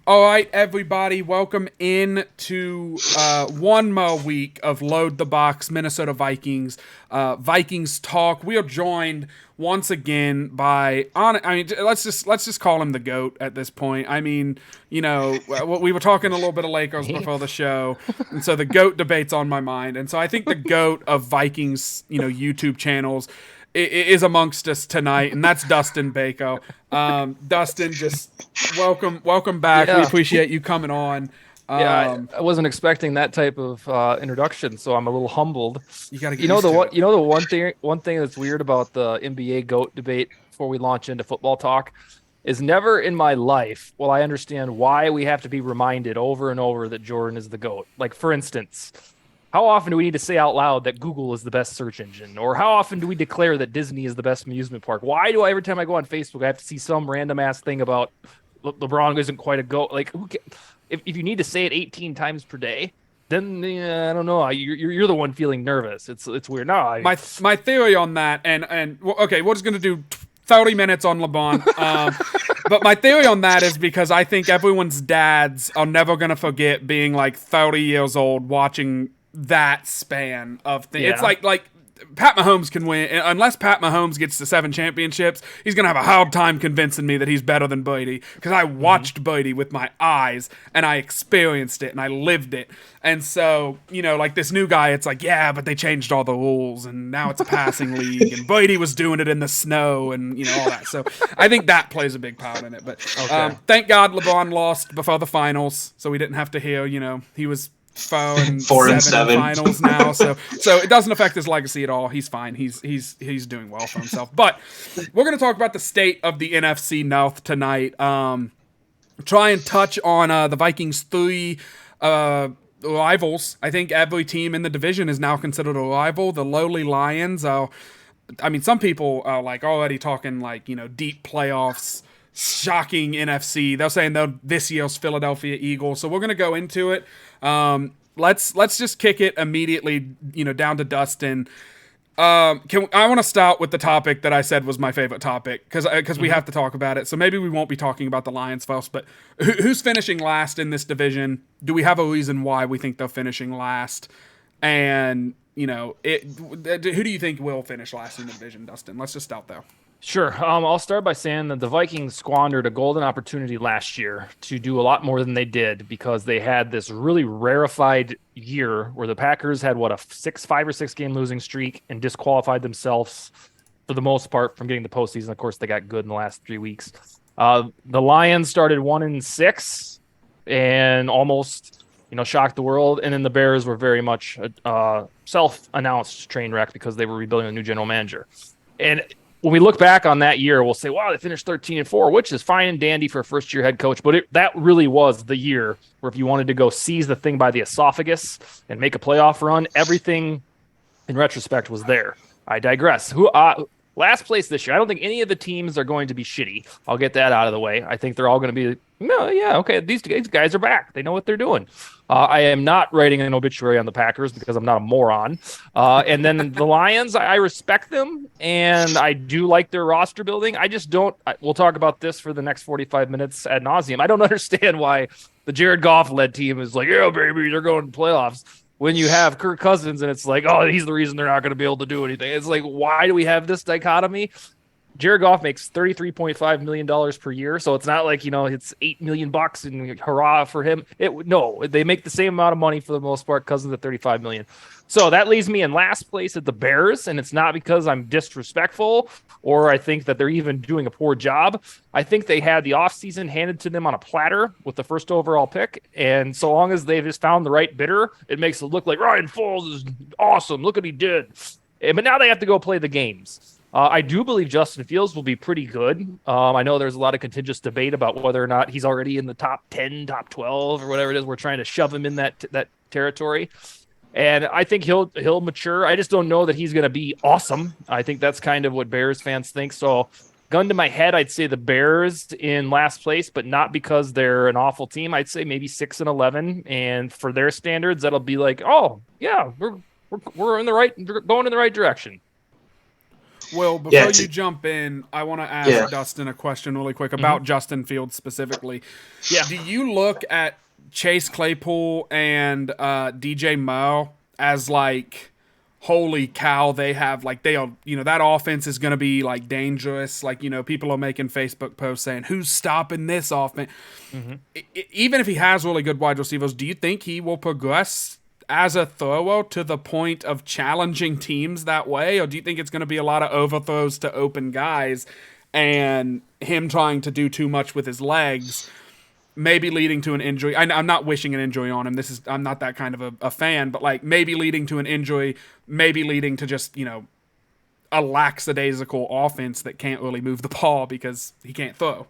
All right, everybody, welcome in to one more week of Load the Box Minnesota Vikings Vikings talk. We are joined once again by let's just call him the GOAT at this point. I mean, we were talking a little bit of Lakers Me? before the show, and so the GOAT debate's on my mind, and so I think the GOAT of Vikings YouTube channels is amongst us tonight, and that's Dustin Baker. Dustin, just welcome back. We Yeah, appreciate you coming on. yeah. Um, I wasn't expecting that type of introduction, so I'm a little humbled. you got to get used to it. The one thing that's weird about the NBA GOAT debate before we launch into football talk is never in my life will I understand why we have to be reminded over and over that Jordan is the GOAT. Like, for instance, how often do we need to say out loud that Google is the best search engine? Or how often do we declare that Disney is the best amusement park? Why do I, every time I go on Facebook, I have to see some random ass thing about LeBron isn't quite a GOAT? Like, if you need to say it 18 times per day, then I don't know. You're the one feeling nervous. It's weird. No, My theory on that, okay, we're just gonna do 30 minutes on LeBron. But my theory on that is because I think everyone's dads are never gonna forget being like 30 years old watching that span of things. yeah. It's like Pat Mahomes can win unless Pat Mahomes gets to 7 championships. He's gonna have a hard time convincing me that he's better than Brady because I watched Brady with my eyes and I experienced it and I lived it. And so like this new guy, it's like but they changed all the rules and now it's a passing league and Brady was doing it in the snow and all that. So I think that plays a big part in it. But Okay. thank God LeBron lost before the finals, so we didn't have to hear he was 4-7 4 and in 7 finals now, so it doesn't affect his legacy at all. He's fine. He's doing well for himself. But we're going to talk about the state of the NFC North tonight. Try and touch on the Vikings' 3 rivals. I think every team in the division is now considered a rival. The lowly Lions are. I mean, some people are like already talking like deep playoffs. Shocking NFC. They're saying this year's Philadelphia Eagles. So we're gonna go into it. Let's just kick it immediately. Down to Dustin. I want to start with the topic that I said was my favorite topic because we have to talk about it. So maybe we won't be talking about the Lions first, but who's finishing last in this division? Do we have a reason why we think they're finishing last? And who do you think will finish last in the division, Dustin? Let's just start there. Sure. I'll start by saying that the Vikings squandered a golden opportunity last year to do a lot more than they did because they had this really rarefied year where the Packers had a 5 or 6 game losing streak and disqualified themselves for the most part from getting the postseason. Of course, they got good in the last 3 weeks. The Lions started 1-6 and almost shocked the world. And then the Bears were very much a self-announced train wreck because they were rebuilding a new general manager. And when we look back on that year, we'll say, wow, they finished 13-4, which is fine and dandy for a first-year head coach. But that really was the year where if you wanted to go seize the thing by the esophagus and make a playoff run, everything in retrospect was there. I digress. Last place this year. I don't think any of the teams are going to be shitty. I'll get that out of the way. I think they're all going to be, no, yeah, okay, these guys are back. They know what they're doing. I am not writing an obituary on the Packers because I'm not a moron. And then the Lions, I respect them, and I do like their roster building. I just don't. We'll talk about this for the next 45 minutes ad nauseum. I don't understand why the Jared Goff-led team is like, yeah, baby, they're going to playoffs. When you have Kirk Cousins and it's like, oh, he's the reason they're not going to be able to do anything. It's like, why do we have this dichotomy? Jared Goff makes $33.5 million per year. So it's not like, it's $8 million and hurrah for him. No, they make the same amount of money for the most part because of the $35 million. So that leaves me in last place at the Bears. And it's not because I'm disrespectful or I think that they're even doing a poor job. I think they had the offseason handed to them on a platter with the first overall pick. And so long as they've just found the right bidder, it makes it look like Ryan Foles is awesome. Look what he did. But now they have to go play the games. I do believe Justin Fields will be pretty good. I know there's a lot of contentious debate about whether or not he's already in the top 10, top 12, or whatever it is. We're trying to shove him in that territory. And I think he'll mature. I just don't know that he's going to be awesome. I think that's kind of what Bears fans think. So gun to my head, I'd say the Bears in last place, but not because they're an awful team. I'd say maybe 6-11. And for their standards, that'll be like, oh, yeah, we're in the right, going in the right direction. Well, before you jump in, I want to ask Dustin a question really quick about Justin Fields specifically. Yeah. Do you look at Chase Claypool and DJ Moore as like, holy cow, they have like that offense is going to be like dangerous. Like, people are making Facebook posts saying who's stopping this offense. Even if he has really good wide receivers, do you think he will progress as a thrower to the point of challenging teams that way, or do you think it's going to be a lot of overthrows to open guys and him trying to do too much with his legs, maybe leading to an injury? I'm not wishing an injury on him. I'm not that kind of a fan, but like maybe leading to an injury, maybe leading to just, a lackadaisical offense that can't really move the ball because he can't throw.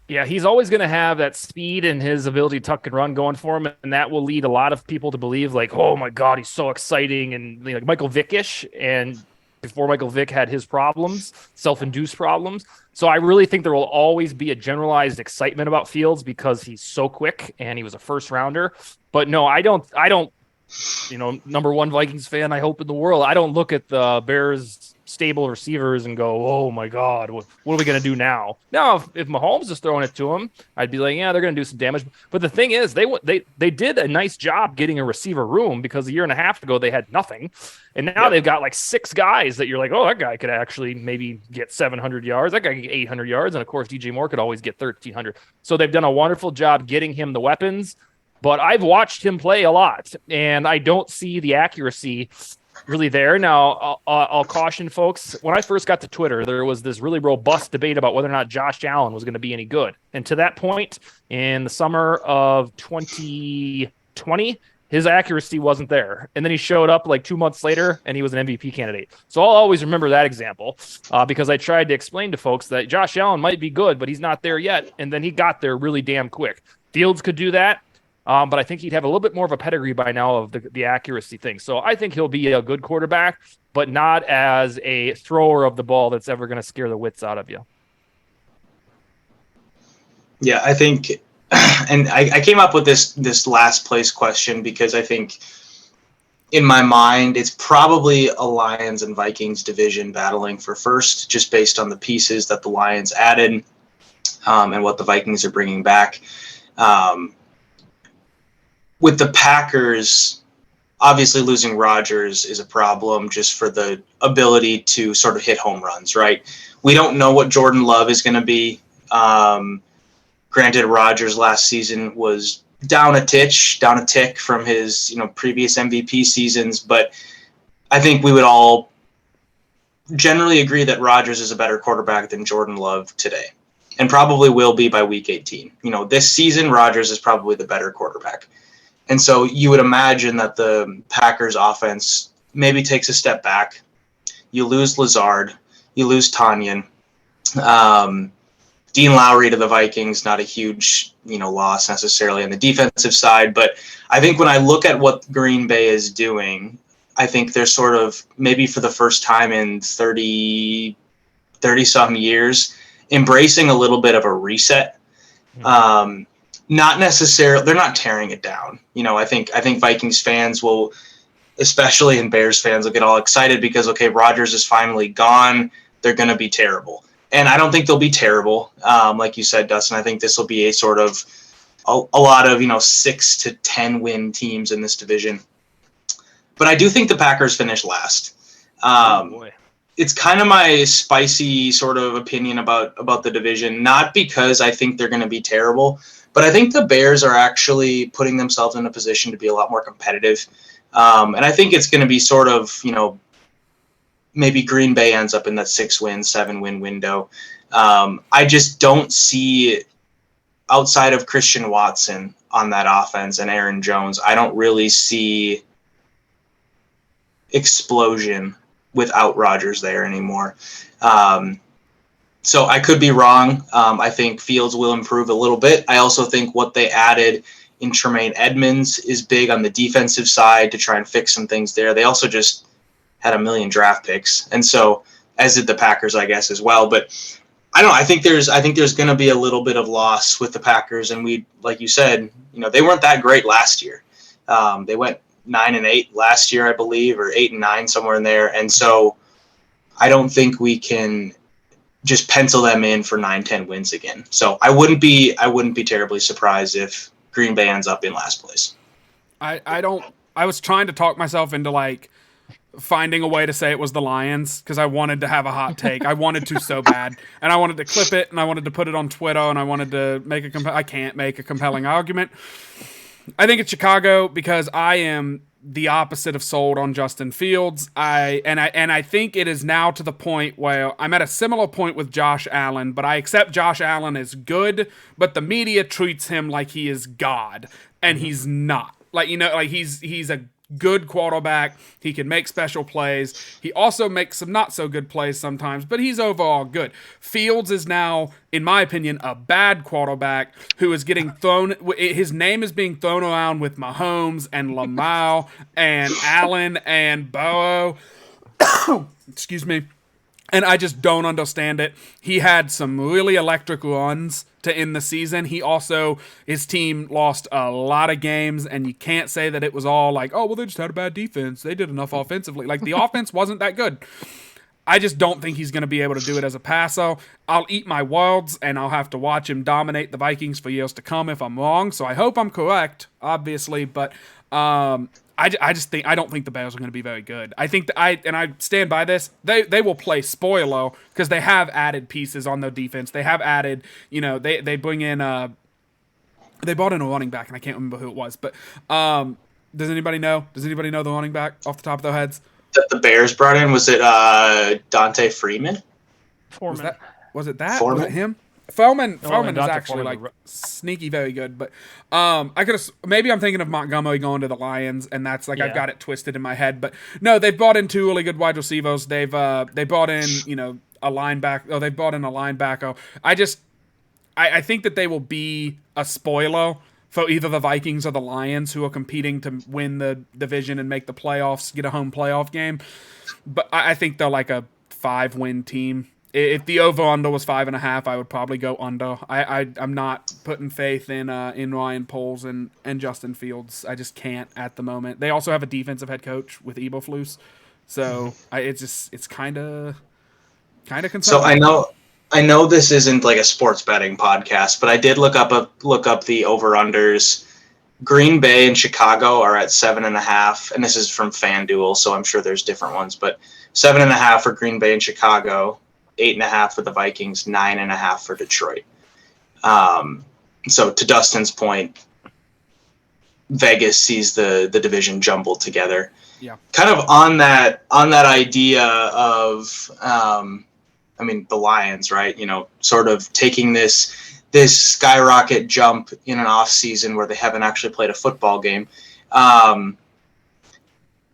Yeah, he's always going to have that speed and his ability to tuck and run going for him, and that will lead a lot of people to believe, like, oh my God, he's so exciting, and like Michael Vick-ish, and before Michael Vick had his problems, self-induced problems. So I really think there will always be a generalized excitement about Fields because he's so quick and he was a first rounder. But no, I don't, number one Vikings fan, I hope in the world, I don't look at the Bears stable receivers and go, oh my God, what are we going to do now? Now, if Mahomes is throwing it to him, I'd be like, yeah, they're going to do some damage. But the thing is, they did a nice job getting a receiver room because a year and a half ago they had nothing. And now they've got like 6 guys that you're like, oh, that guy could actually maybe get 700 yards. That guy could get 800 yards. And of course, DJ Moore could always get 1,300. So they've done a wonderful job getting him the weapons. But I've watched him play a lot, and I don't see the accuracy really there. Now, I'll caution folks. When I first got to Twitter, there was this really robust debate about whether or not Josh Allen was going to be any good. And to that point, in the summer of 2020, his accuracy wasn't there. And then he showed up like 2 months later, and he was an MVP candidate. So I'll always remember that example because I tried to explain to folks that Josh Allen might be good, but he's not there yet. And then he got there really damn quick. Fields could do that. But I think he'd have a little bit more of a pedigree by now of the accuracy thing. So I think he'll be a good quarterback, but not as a thrower of the ball that's ever going to scare the wits out of you. Yeah, I think, and I came up with this last place question because I think in my mind it's probably a Lions and Vikings division battling for first, just based on the pieces that the Lions added and what the Vikings are bringing back. With the Packers, obviously losing Rodgers is a problem just for the ability to sort of hit home runs, right? We don't know what Jordan Love is going to be. Granted, Rodgers last season was down a tick from his previous MVP seasons, but I think we would all generally agree that Rodgers is a better quarterback than Jordan Love today, and probably will be by week 18. This season, Rodgers is probably the better quarterback. And so you would imagine that the Packers offense maybe takes a step back. You lose Lazard. You lose Tanyan. Dean Lowry to the Vikings, not a huge, loss necessarily on the defensive side. But I think when I look at what Green Bay is doing, I think they're sort of maybe for the first time in 30-some years embracing a little bit of a reset. Not necessarily, they're not tearing it down. I think Vikings fans will, especially and Bears fans, will get all excited because, okay, Rodgers is finally gone. They're going to be terrible. And I don't think they'll be terrible. Like you said, Dustin, I think this will be a sort of a lot of, 6 to 10 win teams in this division. But I do think the Packers finish last. It's kind of my spicy sort of opinion about the division, not because I think they're going to be terrible, but I think the Bears are actually putting themselves in a position to be a lot more competitive. And I think it's going to be sort of, maybe Green Bay ends up in that 6-win, 7-win window. I just don't see, outside of Christian Watson on that offense and Aaron Jones, I don't really see explosion without Rodgers there anymore. So I could be wrong. I think Fields will improve a little bit. I also think what they added in Tremaine Edmonds is big on the defensive side to try and fix some things there. They also just had 1 million draft picks. And so, as did the Packers, I guess, as well. But I don't know. I think there's going to be a little bit of loss with the Packers. And we, like you said, they weren't that great last year. They went 9-8 last year, I believe, or 8-9, somewhere in there. And so I don't think we can just pencil them in for 9-10 wins again. So I wouldn't be terribly surprised if Green Bay ends up in last place. I was trying to talk myself into like finding a way to say it was the Lions because I wanted to have a hot take. I wanted to so bad, and I wanted to clip it, and I wanted to put it on Twitter, and I wanted to make I can't make a compelling argument. I think it's Chicago because I am the opposite of sold on Justin Fields. I think it is now to the point where I'm at a similar point with Josh Allen, but I accept Josh Allen is good, but the media treats him like he is God, and he's not. Like, you know, like he's a good quarterback. He can make special plays. He also makes some not so good plays sometimes, but he's overall good. Fields is now, in my opinion, a bad quarterback who is getting thrown. His name is being thrown around with Mahomes and Lamar and Allen and Burrow. Excuse me. And I just don't understand it. He had some really electric runs to end the season. He also, his team lost a lot of games, and you can't say that it was all like, oh, well, they just had a bad defense. They did enough offensively. Like, the offense wasn't that good. I just don't think he's going to be able to do it as a passer. I'll eat my words, and I'll have to watch him dominate the Vikings for years to come if I'm wrong. So I hope I'm correct, obviously, but I just think I don't think the Bears are going to be very good. I think that I stand by this. They will play spoiler because they have added pieces on their defense. They have added, you know, they bring in they brought in a running back, and I can't remember who it was, but does anybody know? Does anybody know the running back off the top of their heads? That the Bears brought in, was it Dante Freeman? Foreman. Was it that? Foreman? Was it him? Foreman is actually Foreman. like sneaky very good, but I could have maybe I'm thinking of Montgomery going to the Lions, and that's like I've got it twisted in my head. But no, they've brought in 2 really good wide receivers. They brought in a linebacker. Oh, they brought in a linebacker. I think that they will be a spoiler for either the Vikings or the Lions, who are competing to win the division and make the playoffs, get a home playoff game. But I think they're like a 5-win team. If the over-under was 5.5, I would probably go under. I'm not putting faith in Ryan Poles and Justin Fields. I just can't at the moment. They also have a defensive head coach with Eberflus, so it's kind of concerning. So I know this isn't like a sports betting podcast, but I did look up the over-unders. Green Bay and Chicago are at 7.5, and this is from FanDuel, so I'm sure there's different ones, but 7.5 for Green Bay and Chicago. 8.5 for the Vikings, 9.5 for Detroit. So to Dustin's point, Vegas sees the division jumbled together. Yeah. Kind of on that idea of, the Lions, right? You know, sort of taking this skyrocket jump in an off season where they haven't actually played a football game.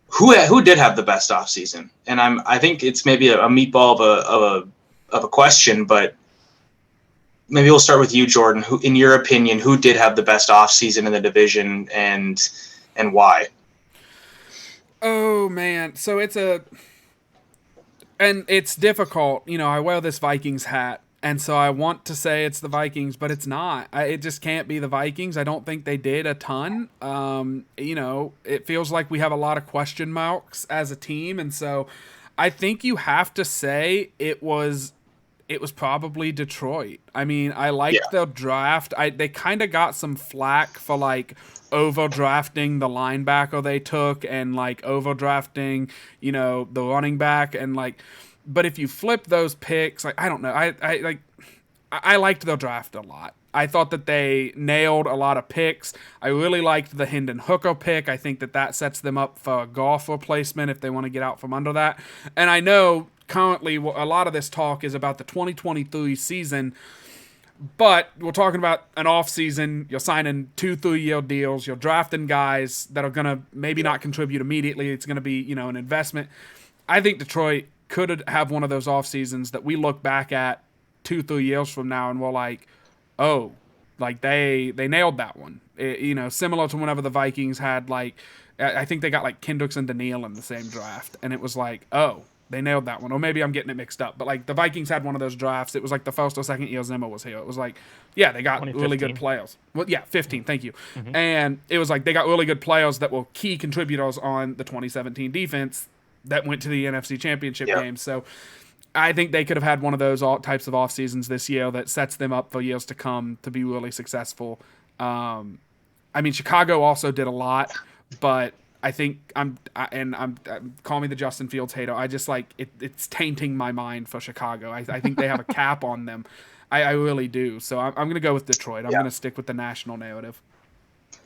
Who did have the best offseason? And I think it's maybe a meatball of a question, but maybe we'll start with you, Jordan. Who, in your opinion, who did have the best offseason in the division, and why? Oh man, so it's difficult. You know, I wear this Vikings hat, and so I want to say it's the Vikings, but it's not. It just can't be the Vikings. I don't think they did a ton. It feels like we have a lot of question marks as a team, and so I think you have to say it was probably Detroit. I mean, I liked their draft. They kind of got some flack for like overdrafting the linebacker they took and like overdrafting, the running back and like. But if you flip those picks, like I don't know, I liked their draft a lot. I thought that they nailed a lot of picks. I really liked the Hendon Hooker pick. I think that sets them up for a golf replacement if they want to get out from under that. And I know currently a lot of this talk is about the 2023 season, but we're talking about an offseason. You're signing 2 3-year deals. You're drafting guys that are going to maybe not contribute immediately. It's going to be, an investment. I think Detroit could have one of those off seasons that we look back at 2-3 years from now and we're like, oh, like they nailed that one. Similar to whenever the Vikings had like, I think they got like Kendricks and Daniil in the same draft, and it was like, oh, they nailed that one. Or maybe I'm getting it mixed up, but like the Vikings had one of those drafts. It was like the first or second year Zimmer was here. It was like, yeah, they got really good players. Well, yeah, 15. Thank you. Mm-hmm. And it was like they got really good players that were key contributors on the 2017 defense. that went to the NFC Championship Yeah. game. So I think they could have had one of those types of off seasons this year that sets them up for years to come to be really successful. I mean, Chicago also did a lot, but I think I'm call me the Justin Fields hater. I just like it's tainting my mind for Chicago. I think they have a cap on them. I really do. So I'm going to go with Detroit. I'm going to stick with the national narrative.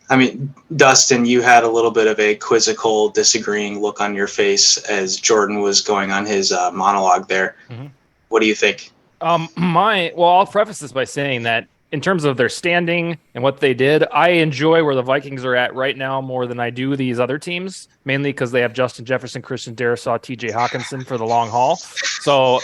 I mean, Dustin, you had a little bit of a quizzical, disagreeing look on your face as Jordan was going on his monologue there. Mm-hmm. What do you think? I'll preface this by saying that in terms of their standing and what they did, I enjoy where the Vikings are at right now more than I do these other teams, mainly because they have Justin Jefferson, Christian Darrisaw, TJ Hawkinson for the long haul. So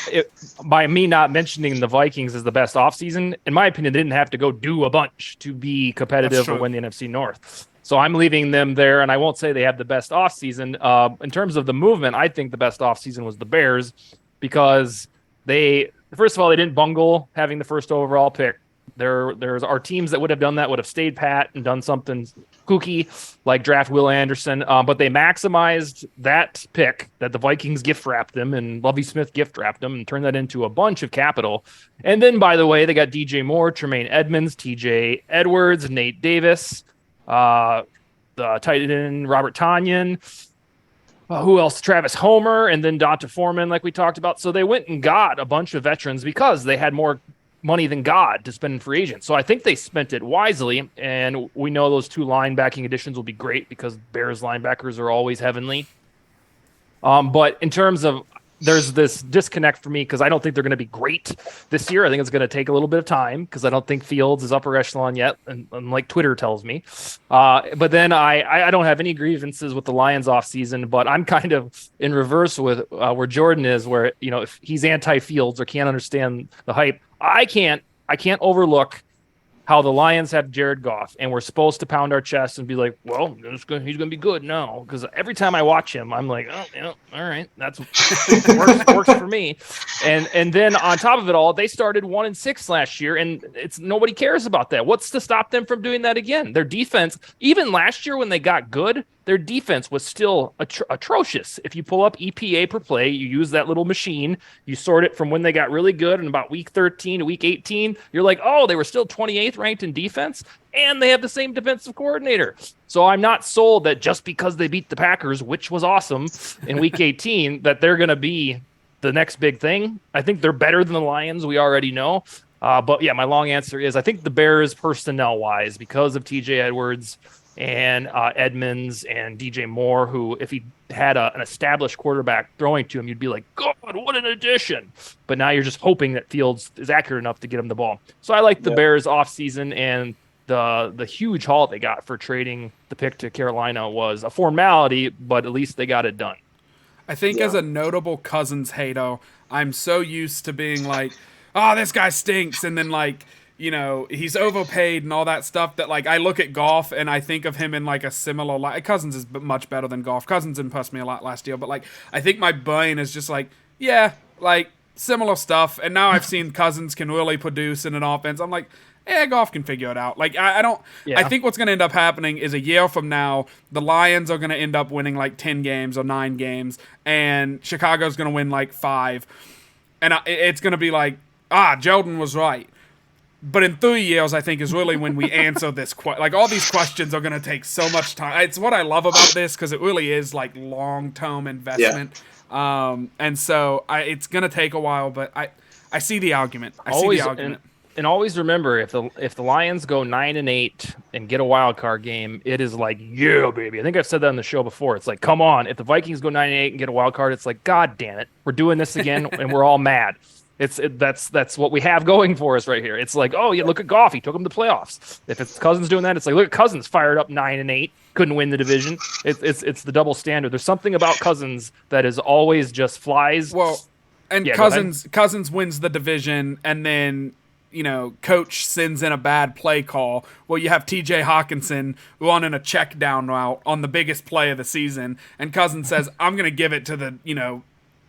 by me not mentioning the Vikings as the best offseason, in my opinion, they didn't have to go do a bunch to be competitive or win the NFC North. So I'm leaving them there, and I won't say they have the best offseason. In terms of the movement, I think the best offseason was the Bears because first of all, they didn't bungle having the first overall pick. There's our teams that would have done that would have stayed pat and done something kooky like draft Will Anderson, but they maximized that pick that the Vikings gift wrapped them and Lovie Smith gift wrapped them and turned that into a bunch of capital. And then, by the way, they got DJ Moore, Tremaine Edmonds, TJ Edwards, Nate Davis, the tight end Robert Tonyan. Who else? Travis Homer, and then Donta Foreman, like we talked about. So they went and got a bunch of veterans because they had more money than God to spend in free agents. So I think they spent it wisely, and we know those two linebacking additions will be great because Bears linebackers are always heavenly. But in terms of there's this disconnect for me because I don't think they're going to be great this year. I think it's going to take a little bit of time because I don't think Fields is upper echelon yet, and like Twitter tells me. But then I don't have any grievances with the Lions offseason, but I'm kind of in reverse with where Jordan is, where if he's anti-Fields or can't understand the hype, I can't overlook how the Lions have Jared Goff, and we're supposed to pound our chest and be like, well, he's going to be good now. Because every time I watch him, I'm like, oh, yeah, all right, that's works for me. And then on top of it all, they started 1-6 last year, and nobody cares about that. What's to stop them from doing that again? Their defense, even last year when they got good, their defense was still atrocious. If you pull up EPA per play, you use that little machine, you sort it from when they got really good and about week 13 to week 18, you're like, oh, they were still 28th ranked in defense, and they have the same defensive coordinator. So I'm not sold that just because they beat the Packers, which was awesome, in week 18, that they're going to be the next big thing. I think they're better than the Lions, we already know. But yeah, my long answer is I think the Bears personnel-wise, because of TJ Edwards and Edmonds and DJ Moore, who if he had an established quarterback throwing to him, you'd be like, God, what an addition. But now you're just hoping that Fields is accurate enough to get him the ball. So I like the Bears offseason, and the huge haul they got for trading the pick to Carolina was a formality, but at least they got it done. I think as a notable Cousins hater, I'm so used to being like, oh, this guy stinks, and then like, he's overpaid and all that stuff that, like, I look at Goff and I think of him in, like, a similar light. Cousins is much better than Goff. Cousins impressed me a lot last year, but, like, I think my brain is just like, yeah, like, similar stuff. And now I've seen Cousins can really produce in an offense. I'm like, Goff can figure it out. Like, I think what's going to end up happening is a year from now, the Lions are going to end up winning, like, 10 games or 9 games, and Chicago's going to win, like, 5. And it's going to be like, Jordan was right. But in 3 years, I think, is really when we answer this question. Like, all these questions are going to take so much time. It's what I love about this, because it really is, like, long-term investment. Yeah. And so it's going to take a while, but I see the argument. And always remember, if the Lions go 9-8 and get a wild card game, it is like, yeah, baby. I think I've said that on the show before. It's like, come on. If the Vikings go 9-8 and get a wild card, it's like, God damn it, we're doing this again, and we're all mad. That's what we have going for us right here. It's like, oh yeah, look at Goff, he took him to the playoffs. If it's Cousins doing that, it's like, look at Cousins fired up 9-8, couldn't win the division. It's the double standard. There's something about Cousins that is always just flies. Well, and Cousins wins the division, and then coach sends in a bad play call. Well, you have TJ Hawkinson running a check down route on the biggest play of the season, and Cousins says, I'm gonna give it to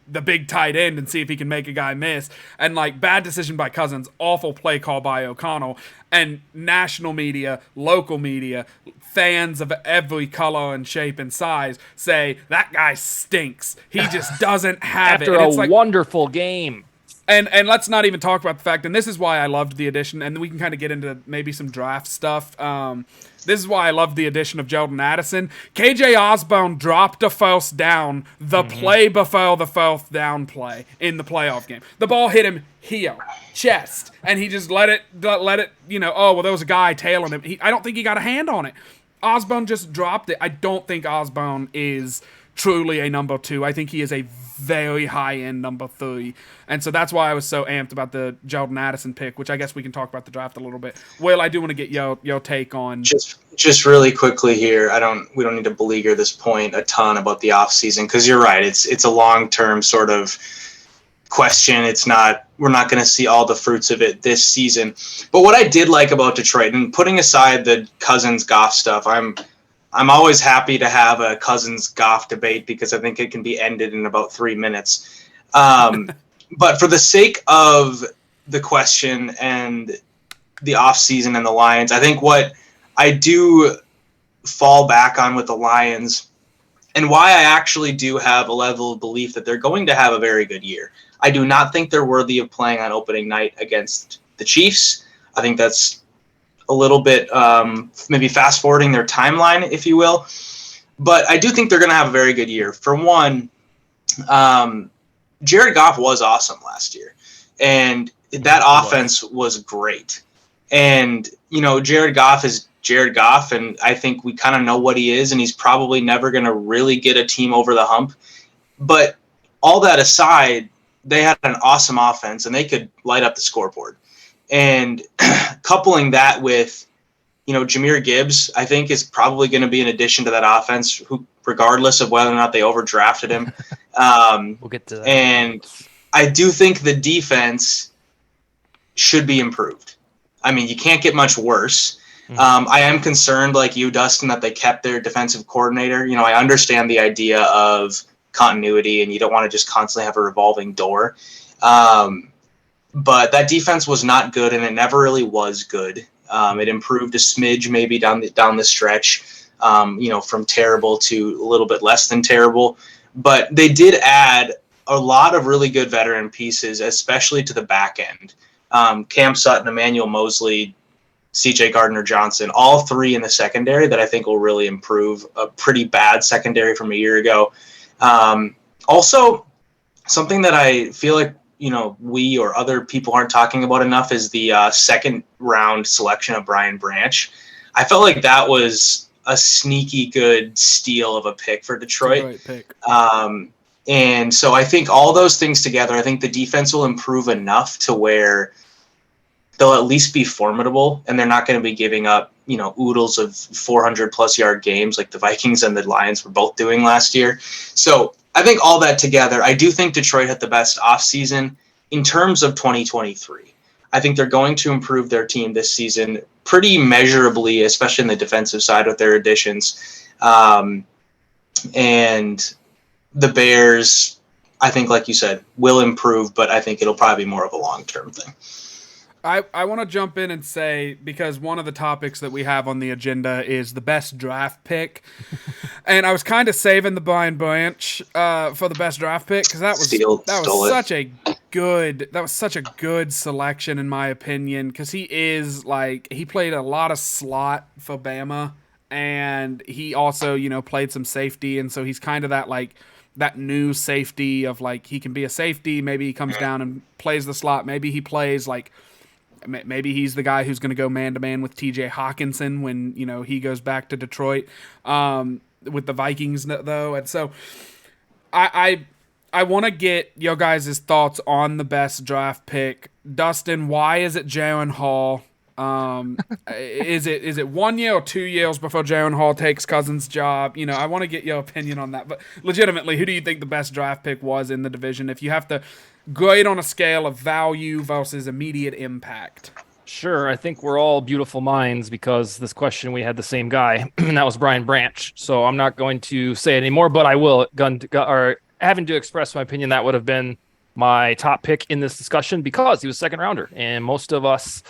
the big tight end and see if he can make a guy miss. And, like, bad decision by Cousins, awful play call by O'Connell. And national media, local media, fans of every color and shape and size say that guy stinks. He just doesn't have After it. a And it's wonderful game. And let's not even talk about the fact, and this is why I loved the addition, and we can kind of get into maybe some draft stuff. This is why I loved the addition of Jordan Addison. KJ Osborne dropped a first down the play before the first down play in the playoff game. The ball hit him here, chest, and he just let it, oh, well, there was a guy tailing him. I don't think he got a hand on it. Osborne just dropped it. I don't think Osborne is truly a number 2. I think he is a very high-end number 3. And so that's why I was so amped about the Jordan Addison pick, which I guess we can talk about the draft a little bit. Will, I do want to get your take on... Just really quickly here, we don't need to beleaguer this point a ton about the offseason, because you're right, it's a long-term sort of question. We're not going to see all the fruits of it this season. But what I did like about Detroit, and putting aside the Cousins-Goff stuff, I'm always happy to have a Cousins-Goff debate because I think it can be ended in about 3 minutes. But for the sake of the question and the offseason and the Lions, I think what I do fall back on with the Lions and why I actually do have a level of belief that they're going to have a very good year. I do not think they're worthy of playing on opening night against the Chiefs. I think that's a little bit maybe fast forwarding their timeline, if you will. But I do think they're going to have a very good year. For one, Jared Goff was awesome last year, and that offense was great. And, Jared Goff is Jared Goff, and I think we kind of know what he is, and he's probably never going to really get a team over the hump. But all that aside, they had an awesome offense, and they could light up the scoreboard. And coupling that with, Jahmyr Gibbs, I think is probably going to be an addition to that offense, regardless of whether or not they overdrafted him. We'll get to that. And I do think the defense should be improved. I mean, you can't get much worse. I am concerned, like you, Dustin, that they kept their defensive coordinator. I understand the idea of continuity, and you don't want to just constantly have a revolving door. But that defense was not good, and it never really was good. It improved a smidge maybe down the stretch, from terrible to a little bit less than terrible. But they did add a lot of really good veteran pieces, especially to the back end. Cam Sutton, Emmanuel Mosley, C.J. Gardner-Johnson, all 3 in the secondary that I think will really improve a pretty bad secondary from a year ago. Also, something that I feel like we or other people aren't talking about enough is the second round selection of Brian Branch. I felt like that was a sneaky good steal of a pick for Detroit. And so I think all those things together, I think the defense will improve enough to where they'll at least be formidable, and they're not going to be giving up, oodles of 400-plus yard games like the Vikings and the Lions were both doing last year. So I think all that together, I do think Detroit had the best offseason in terms of 2023. I think they're going to improve their team this season pretty measurably, especially in the defensive side with their additions. And the Bears, I think, like you said, will improve, but I think it'll probably be more of a long-term thing. I want to jump in and say, because one of the topics that we have on the agenda is the best draft pick. And I was kind of saving the Brian Branch for the best draft pick because that was such a good selection in my opinion, because he played a lot of slot for Bama, and he also, played some safety, and so he's kind of that new safety of he can be a safety, maybe he comes down and plays the slot, maybe he plays maybe he's the guy who's going to go man-to-man with TJ Hawkinson when, he goes back to Detroit with the Vikings, though. And so I want to get your guys' thoughts on the best draft pick. Dustin, why is it Jaron Hall? Is it 1 year or 2 years before Jaron Hall takes Cousins' job? I want to get your opinion on that. But legitimately, who do you think the best draft pick was in the division if you have to grade on a scale of value versus immediate impact? Sure, I think we're all beautiful minds because this question we had the same guy, and that was Brian Branch. So I'm not going to say it anymore, but I will. Having to express my opinion, that would have been my top pick in this discussion because he was second rounder, and most of us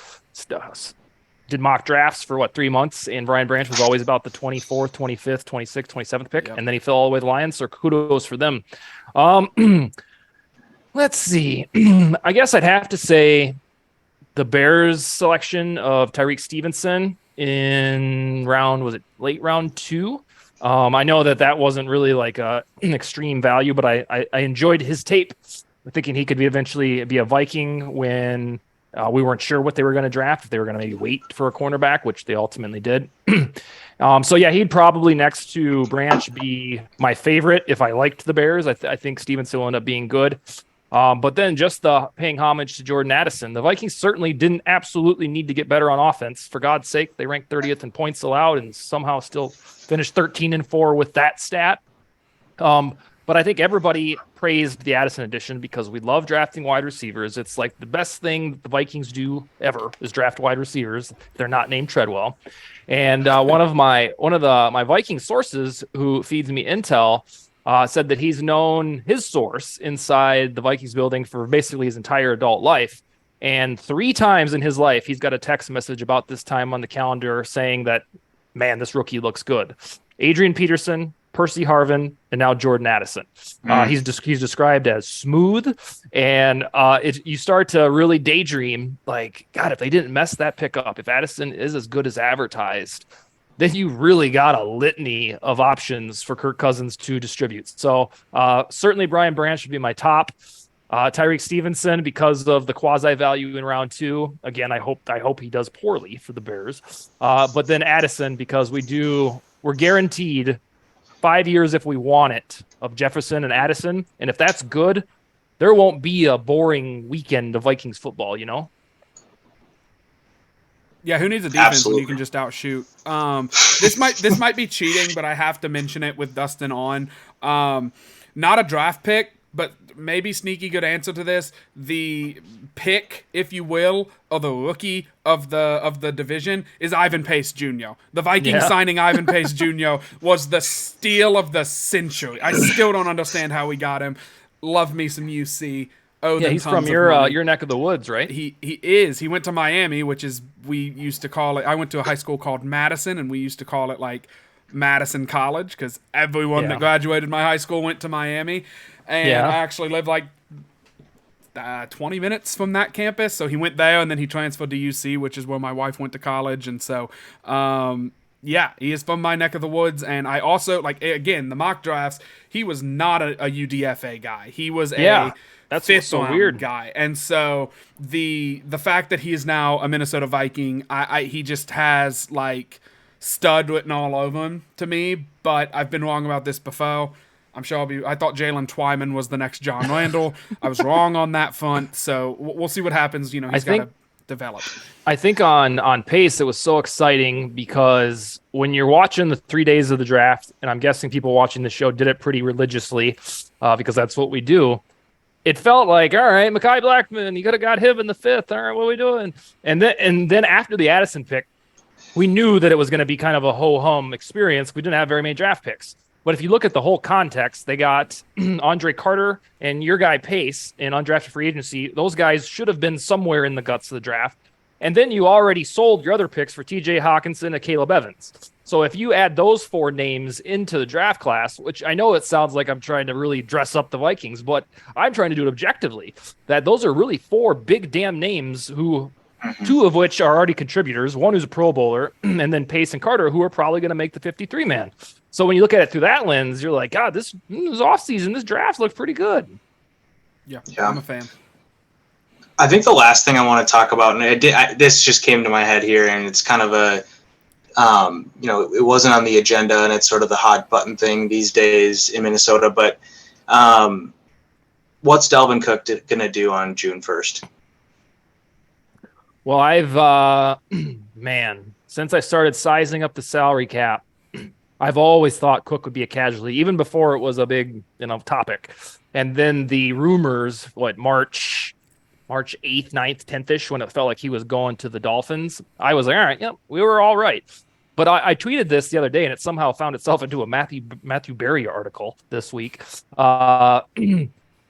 did mock drafts for 3 months, and Brian Branch was always about the 24th, 25th, 26th, 27th pick, and then he fell all the way to the Lions. So kudos for them. Let's see. I guess I'd have to say the Bears selection of Tyreek Stevenson in late round 2? I know that wasn't really like an extreme value, but I enjoyed his tape, thinking he could eventually be a Viking when we weren't sure what they were going to draft, if they were going to maybe wait for a cornerback, which they ultimately did. So yeah, he'd probably next to Branch be my favorite if I liked the Bears. I think Stevenson will end up being good. But then just paying homage to Jordan Addison, the Vikings certainly didn't absolutely need to get better on offense. For God's sake, they ranked 30th in points allowed and somehow still finished 13-4 with that stat. But I think everybody praised the Addison addition because we love drafting wide receivers. It's like the best thing that the Vikings do ever is draft wide receivers. They're not named Treadwell. And one of my Viking sources who feeds me intel said that he's known his source inside the Vikings building for basically his entire adult life. And 3 times in his life, he's got a text message about this time on the calendar saying that, man, this rookie looks good. Adrian Peterson, Percy Harvin, and now Jordan Addison. He's described as smooth, and you start to really daydream, like, God, if they didn't mess that pick up, if Addison is as good as advertised, then you really got a litany of options for Kirk Cousins to distribute. So certainly Brian Branch would be my top. Tyreek Stevenson, because of the quasi value in round 2. Again, I hope he does poorly for the Bears. But then Addison, because we're guaranteed 5 years if we want it of Jefferson and Addison. And if that's good, there won't be a boring weekend of Vikings football, you know? Yeah, who needs a defense Absolutely. when you can just outshoot? This might be cheating, but I have to mention it with Dustin on. Not a draft pick, but maybe sneaky good answer to this. The pick, if you will, or the rookie of the division is Ivan Pace Jr. The Vikings signing Ivan Pace Jr. was the steal of the century. I still don't understand how we got him. Love me some UC. He's from your neck of the woods, right? He is. He went to Miami, which is, we used to call it, I went to a high school called Madison, and we used to call it like Madison College because everyone that graduated my high school went to Miami. And I actually lived like 20 minutes from that campus. So he went there, and then he transferred to UC, which is where my wife went to college. And so, he is from my neck of the woods. And I also, again, the mock drafts, he was not a UDFA guy. He was that's fifth so weird guy. And so the fact that he is now a Minnesota Viking, he just has like stud written all over him to me. But I've been wrong about this before. I'm sure I thought Jalen Twyman was the next John Randall. I was wrong on that front. So we'll see what happens. You know, he's got to develop. I think on Pace, it was so exciting because when you're watching the 3 days of the draft, and I'm guessing people watching the show did it pretty religiously because that's what we do. It felt like, all right, Mekhi Blackman, you could have got him in the 5th. All right, what are we doing? And then after the Addison pick, we knew that it was going to be kind of a ho-hum experience. We didn't have very many draft picks. But if you look at the whole context, they got Andre Carter and your guy Pace in undrafted free agency. Those guys should have been somewhere in the guts of the draft. And then you already sold your other picks for TJ Hawkinson and Caleb Evans. So if you add those 4 names into the draft class, which I know it sounds like I'm trying to really dress up the Vikings, but I'm trying to do it objectively, that those are really 4 big damn names who 2 of which are already contributors, one who's a Pro Bowler, and then Pace and Carter, who are probably going to make the 53-man. So when you look at it through that lens, you're like, God, this offseason, this draft looks pretty good. Yeah, I'm a fan. I think the last thing I want to talk about, and this just came to my head here, and it's kind of a, it wasn't on the agenda, and it's sort of the hot button thing these days in Minnesota, but what's Dalvin Cook going to do on June 1st? Well, I've, since I started sizing up the salary cap, I've always thought Cook would be a casualty, even before it was a big, topic. And then the rumors, March 8th, 9th, 10th-ish, when it felt like he was going to the Dolphins, I was like, all right, we were all right. But I tweeted this the other day, and it somehow found itself into a Matthew Berry article this week.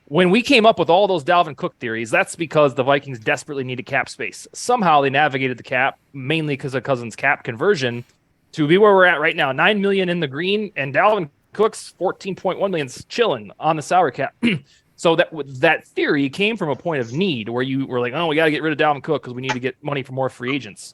when we came up with all those Dalvin Cook theories, that's because the Vikings desperately needed cap space. Somehow they navigated the cap, mainly because of Cousins' cap conversion, to be where we're at right now. $9 million in the green, and Dalvin Cook's $14.1 million chilling on the salary cap. So that theory came from a point of need where you were like, oh, we got to get rid of Dalvin Cook because we need to get money for more free agents.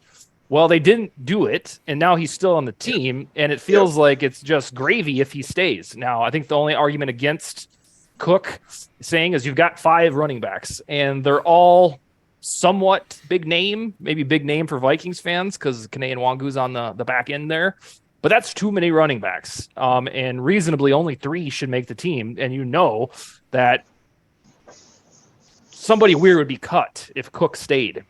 Well, they didn't do it, and now he's still on the team, and it feels like it's just gravy if he stays. Now, I think the only argument against Cook saying is you've got 5 running backs, and they're all somewhat big name, maybe big name for Vikings fans because Kane Nwangu's on the back end there. But that's too many running backs, and reasonably only 3 should make the team, and you know that somebody weird would be cut if Cook stayed.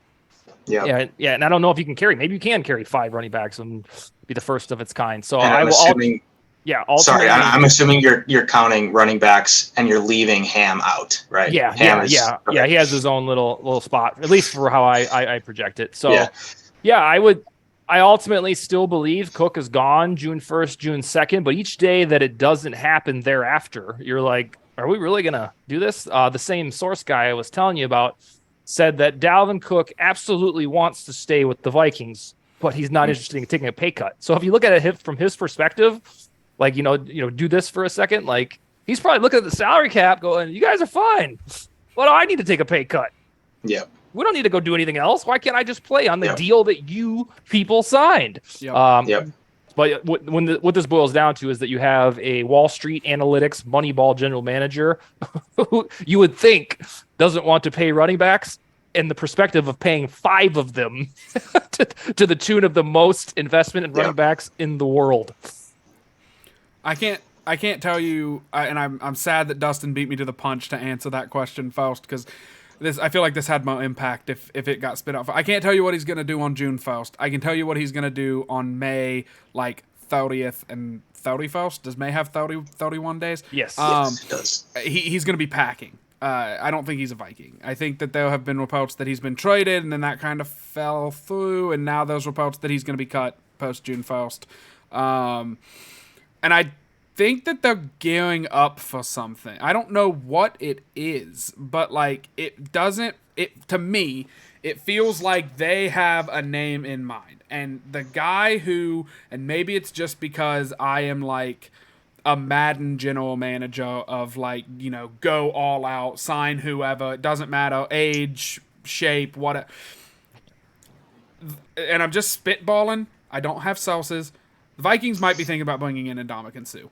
Yeah, and I don't know if you can carry. Maybe you can carry 5 running backs and be the first of its kind. So I'm assuming you're counting running backs and you're leaving Ham out, right? Yeah, okay. He has his own little spot, at least for how I project it. So, I ultimately still believe Cook is gone June 1st, June 2nd, but each day that it doesn't happen thereafter, you're like, are we really going to do this? The same source guy I was telling you about said that Dalvin Cook absolutely wants to stay with the Vikings, but he's not interested in taking a pay cut. So if you look at it from his perspective, like, do this for a second, like he's probably looking at the salary cap going, you guys are fine. Well, I need to take a pay cut. Yeah. We don't need to go do anything else. Why can't I just play on the deal that you people signed? But what this boils down to is that you have a Wall Street analytics Moneyball general manager who you would think doesn't want to pay running backs, in the perspective of paying 5 of them to the tune of the most investment in running backs in the world. I can't tell you, and I'm sad that Dustin beat me to the punch to answer that question, Faust, because I feel like this had more impact if it got spit out. I can't tell you what he's going to do on June 1st. I can tell you what he's going to do on May, 30th and 31st. Does May have 31 days? Yes. Yes, it does. He's going to be packing. I don't think he's a Viking. I think that there have been reports that he's been traded, and then that kind of fell through, and now there's reports that he's going to be cut post June 1st. And I think that they're gearing up for something. I don't know what it is, but to me, it feels like they have a name in mind. And the guy who, and maybe it's just because I am a Madden general manager of go all out, sign whoever, it doesn't matter, age, shape, whatever. And I'm just spitballing. I don't have sources. The Vikings might be thinking about bringing in Ndamukong Suh.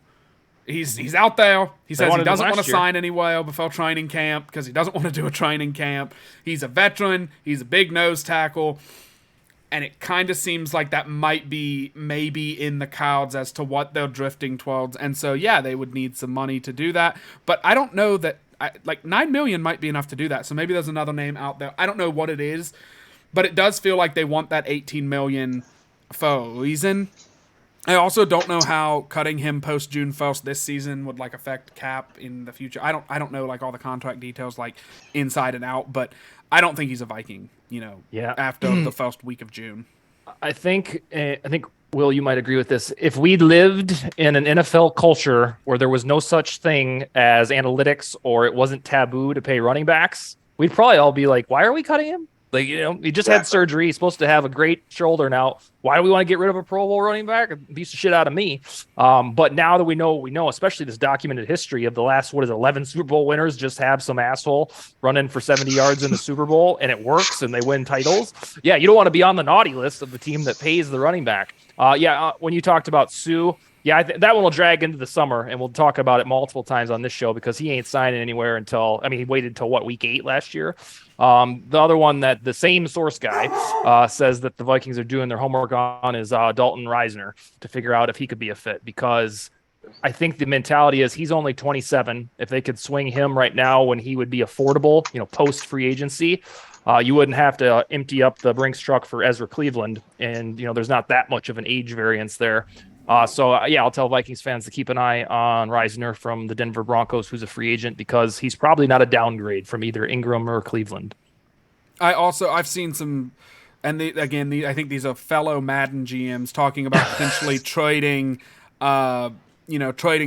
He's out there. He says he doesn't want to sign anywhere before training camp because he doesn't want to do a training camp. He's a veteran. He's a big nose tackle. And it kind of seems like that might be maybe in the cards as to what they're drifting towards. And so, they would need some money to do that. But I don't know that, $9 million might be enough to do that. So maybe there's another name out there. I don't know what it is. But it does feel like they want that $18 million for a reason. I also don't know how cutting him post June 1st this season would affect cap in the future. I don't know all the contract details inside and out, but I don't think he's a Viking, after the first week of June. I think Will, you might agree with this. If we lived in an NFL culture where there was no such thing as analytics or it wasn't taboo to pay running backs, we'd probably all be like, why are we cutting him? He just had surgery. He's supposed to have a great shoulder now. Why do we want to get rid of a Pro Bowl running back? It beats the shit out of me. But now that we know what we know, especially this documented history of the last, 11 Super Bowl winners just have some asshole run in for 70 yards in the Super Bowl, and it works, and they win titles. Yeah, you don't want to be on the naughty list of the team that pays the running back. When you talked about Sue, that one will drag into the summer, and we'll talk about it multiple times on this show because he ain't signing anywhere until, he waited until week 8 last year. The other one that the same source guy says that the Vikings are doing their homework on is Dalton Reisner to figure out if he could be a fit, because I think the mentality is he's only 27. If they could swing him right now when he would be affordable, post free agency, you wouldn't have to empty up the Brinks truck for Ezra Cleveland. And, there's not that much of an age variance there. I'll tell Vikings fans to keep an eye on Reisner from the Denver Broncos, who's a free agent, because he's probably not a downgrade from either Ingram or Cleveland. I've seen some, and I think these are fellow Madden GMs talking about potentially trading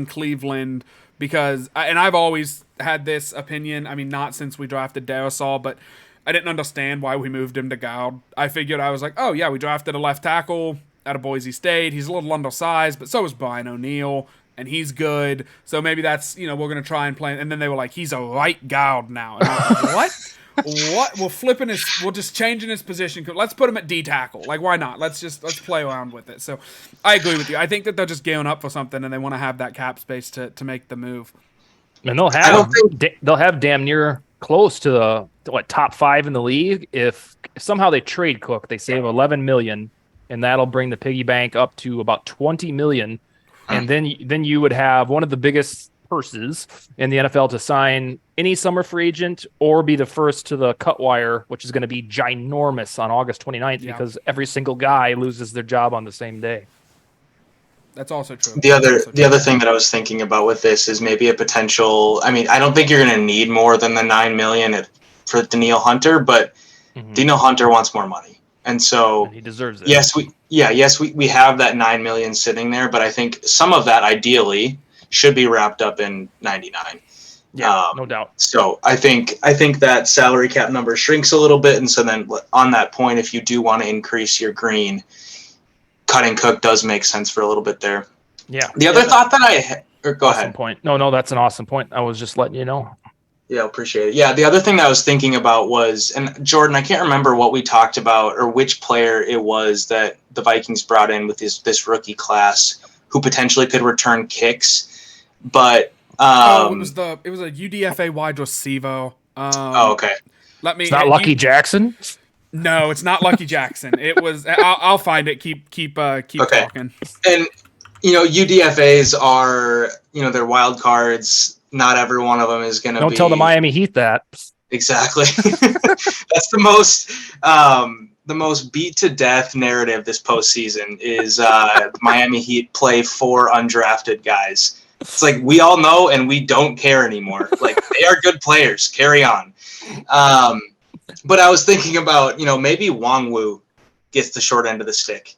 Cleveland because I've always had this opinion. I mean, not since we drafted Darrisaw, but I didn't understand why we moved him to guard. I was like, oh yeah, we drafted a left tackle out of Boise State. He's a little undersized, but so is Brian O'Neill, and he's good. So maybe that's, we're going to try and play. And then they were like, he's a right guard now. And I was like, what? What? We're just changing his position. Let's put him at D tackle. Like, why not? Let's play around with it. So I agree with you. I think that they're just gearing up for something, and they want to have that cap space to make the move. And they'll have damn near close to the top 5 in the league if somehow they trade Cook. They save $11 million, and that'll bring the piggy bank up to about $20 million, and then you would have one of the biggest purses in the NFL to sign any summer free agent or be the first to the cut wire, which is going to be ginormous on August 29th because every single guy loses their job on the same day. That's also true. The other thing that I was thinking about with this is maybe a potential. I mean, I don't think you're going to need more than the $9 million for Danielle Hunter, but Danielle Hunter wants more money, and so he deserves it. Yes, we have that $9 million sitting there, but I think some of that ideally should be wrapped up in 99. Yeah, no doubt. So I think that salary cap number shrinks a little bit, and so then on that point, if you do want to increase your green, cutting Cook does make sense for a little bit there. Yeah. The other thought that go ahead. Point. No, that's an awesome point. I was just letting you know. Yeah, appreciate it. Yeah, the other thing that I was thinking about was, and Jordan, I can't remember what we talked about or which player it was that the Vikings brought in with this rookie class who potentially could return kicks, but it was a UDFA wide receiver. Okay. It's not Lucky Jackson. No, it's not Lucky Jackson. It was. I'll find it. Keep talking. And UDFAs are they're wild cards. Not every one of them is going to be. Don't tell the Miami Heat that. Exactly. That's the most beat to death narrative this postseason is Miami Heat play 4 undrafted guys. It's like we all know and we don't care anymore. Like they are good players. Carry on. But I was thinking about maybe Wongwu gets the short end of the stick.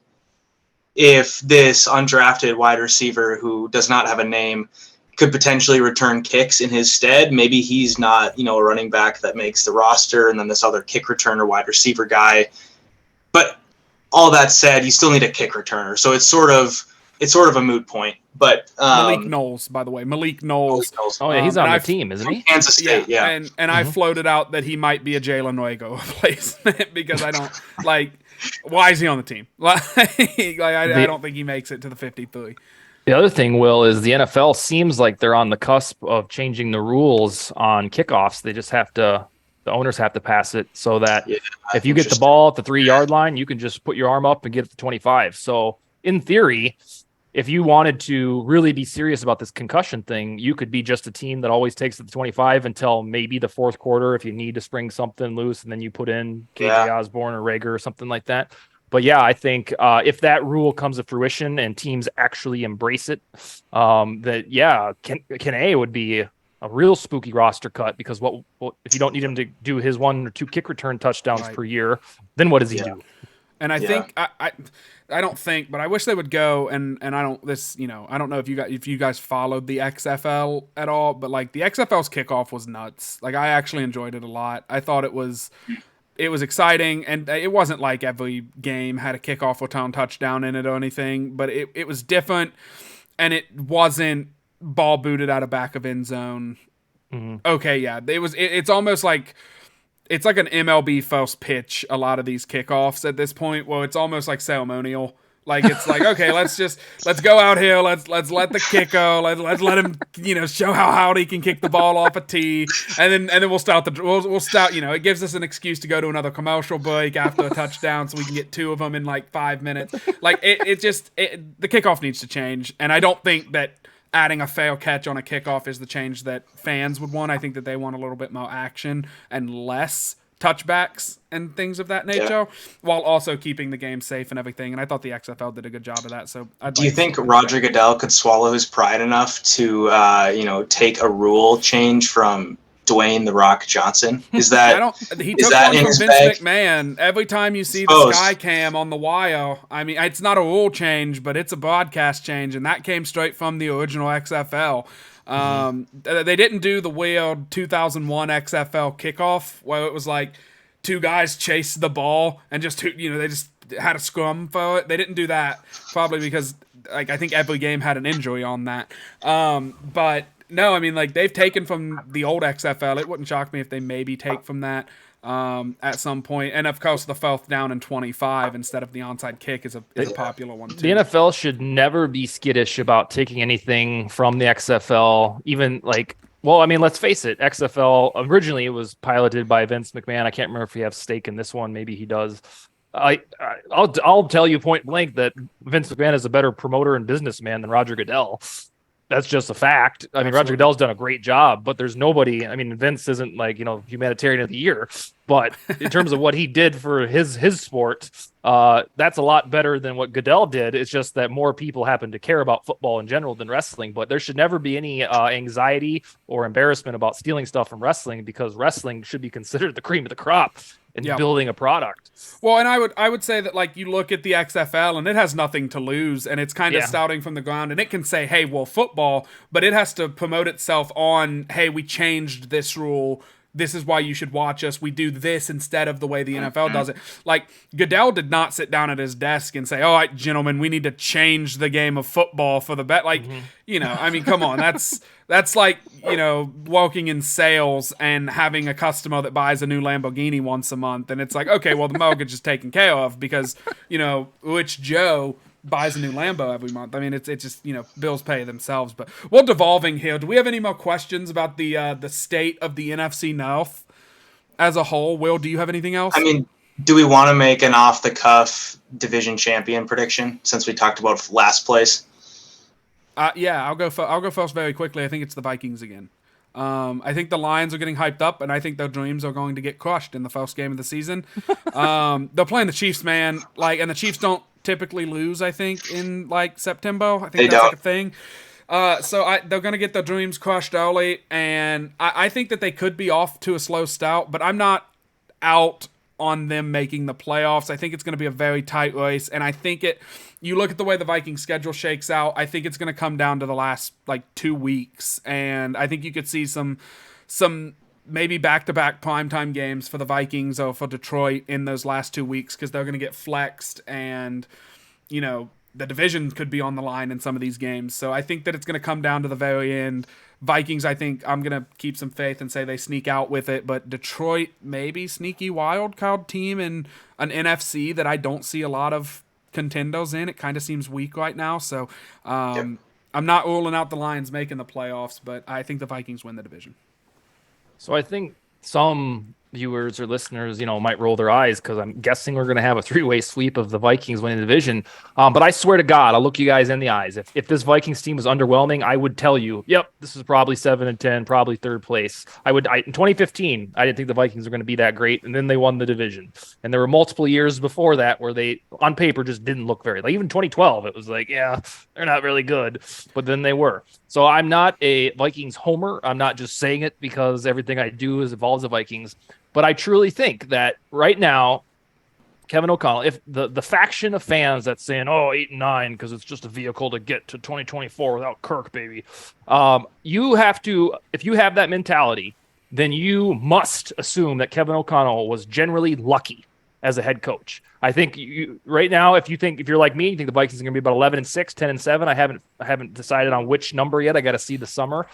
If this undrafted wide receiver who does not have a name could potentially return kicks in his stead. Maybe he's not, a running back that makes the roster, and then this other kick returner wide receiver guy. But all that said, you still need a kick returner, so it's sort of a moot point. But Malik Knowles, by the way, Malik Knowles. Oh yeah, he's on the team, isn't he? Kansas State, yeah. And I floated out that he might be a Jalen Nuego replacement because I don't like. Why is he on the team? I don't think he makes it to the 53. The other thing, Will, is the NFL seems like they're on the cusp of changing the rules on kickoffs. They just the owners have to pass it so that if you get the ball at the 3-yard line, you can just put your arm up and get it to 25. So in theory, if you wanted to really be serious about this concussion thing, you could be just a team that always takes it to 25 until maybe the fourth quarter if you need to spring something loose, and then you put in KJ Osborne or Rager or something like that. But yeah, I think if that rule comes to fruition and teams actually embrace it, Ken A would be a real spooky roster cut because what if you don't need him to do his 1 or 2 kick return touchdowns per year, then what does he do? And I think I don't think, but I wish they would go and I don't know if you guys followed the XFL at all, but like the XFL's kickoff was nuts. Like I actually enjoyed it a lot. I thought it was exciting, and it wasn't like every game had a kickoff or touchdown in it or anything, but it was different, and it wasn't ball booted out of back of end zone. Mm-hmm. Okay, yeah, it's almost like it's like an MLB first pitch. A lot of these kickoffs at this point, well, it's almost like ceremonial. Like it's like, okay, let's go out here. Let's let the kicker. Let's let him show how hard he can kick the ball off a tee, and then we'll start. It gives us an excuse to go to another commercial break after a touchdown, so we can get 2 of them in like 5 minutes. Like the kickoff needs to change, and I don't think that adding a fair catch on a kickoff is the change that fans would want. I think that they want a little bit more action and less touchbacks and things of that nature, while also keeping the game safe and everything. And I thought the XFL did a good job of that. So, do you think Roger Goodell could swallow his pride enough to, take a rule change from Dwayne "The Rock" Johnson? Is that he took one from Vince McMahon? Every time you see the sky cam on the wire, I mean, it's not a rule change, but it's a broadcast change, and that came straight from the original XFL. They didn't do the weird 2001 XFL kickoff where it was like two guys chased the ball and just, they just had a scrum for it. They didn't do that probably because I think every game had an injury on that. But no, I mean, they've taken from the old XFL. It wouldn't shock me if they maybe take from that at some point. And of course, the fourth down and 25 instead of the onside kick is a popular one too. The NFL should never be skittish about taking anything from the XFL, even let's face it, XFL originally it was piloted by Vince McMahon. I can't remember if he has stake in this one. Maybe he does. I'll tell you point blank that Vince McMahon is a better promoter and businessman than Roger Goodell. That's just a fact. I mean, Roger Goodell's done a great job, but there's nobody. I mean, Vince isn't humanitarian of the year, but in terms of what he did for his sport, that's a lot better than what Goodell did. It's just that more people happen to care about football in general than wrestling, but there should never be any anxiety or embarrassment about stealing stuff from wrestling, because wrestling should be considered the cream of the crop in building a product. Well, and I would say that you look at the XFL and it has nothing to lose, and it's kind of starting from the ground, and it can say, hey, well, football, but it has to promote itself on, hey, we changed this rule. This is why you should watch us. We do this instead of the way the NFL does it. Goodell did not sit down at his desk and say, all right, gentlemen, we need to change the game of football for the bet. I mean, come on. That's like, working in sales and having a customer that buys a new Lamborghini once a month. And it's like, okay, well, the mortgage is taken care of because, Rich Joe buys a new Lambo every month. I mean, it's just, bills pay themselves. But we're devolving here. Do we have any more questions about the state of the NFC North as a whole? Will, do you have anything else? I mean, do we want to make an off-the-cuff division champion prediction since we talked about last place? Yeah, I'll go first very quickly. I think it's the Vikings again. I think the Lions are getting hyped up, and I think their dreams are going to get crushed in the first game of the season. They're playing the Chiefs, man. And the Chiefs don't typically lose, I think, in September. I think that's a thing. So they're going to get their dreams crushed early, and I think that they could be off to a slow start, but I'm not out on them making the playoffs. I think it's going to be a very tight race, and I think you look at the way the Vikings schedule shakes out, I think it's going to come down to the last 2 weeks, and I think you could see some maybe back-to-back primetime games for the Vikings or for Detroit in those last 2 weeks, because they're going to get flexed, and the division could be on the line in some of these games. So I think that it's going to come down to the very end. Vikings, I think I'm going to keep some faith and say they sneak out with it, but Detroit, maybe sneaky wild card team in an NFC that I don't see a lot of contenders in. It kind of seems weak right now, so I'm not ruling out the Lions making the playoffs, but I think the Vikings win the division. So I think some viewers or listeners, might roll their eyes because I'm guessing we're going to have a three-way sweep of the Vikings winning the division. But I swear to God, I'll look you guys in the eyes. If this Vikings team was underwhelming, I would tell you, yep, this is probably 7-10, probably third place. In 2015, I didn't think the Vikings were going to be that great, and then they won the division. And there were multiple years before that where they, on paper, just didn't look very. Even 2012, it was they're not really good, but then they were. So I'm not a Vikings homer. I'm not just saying it because everything I do involves the Vikings. But I truly think that right now, Kevin O'Connell, if the faction of fans that's saying, 8-9, because it's just a vehicle to get to 2024 without Kirk, baby. You have to, if you have that mentality, then you must assume that Kevin O'Connell was generally lucky as a head coach. I think right now, if you're like me, you think the Vikings are going to be about 11-6, 10-7. I haven't decided on which number yet. I got to see the summer.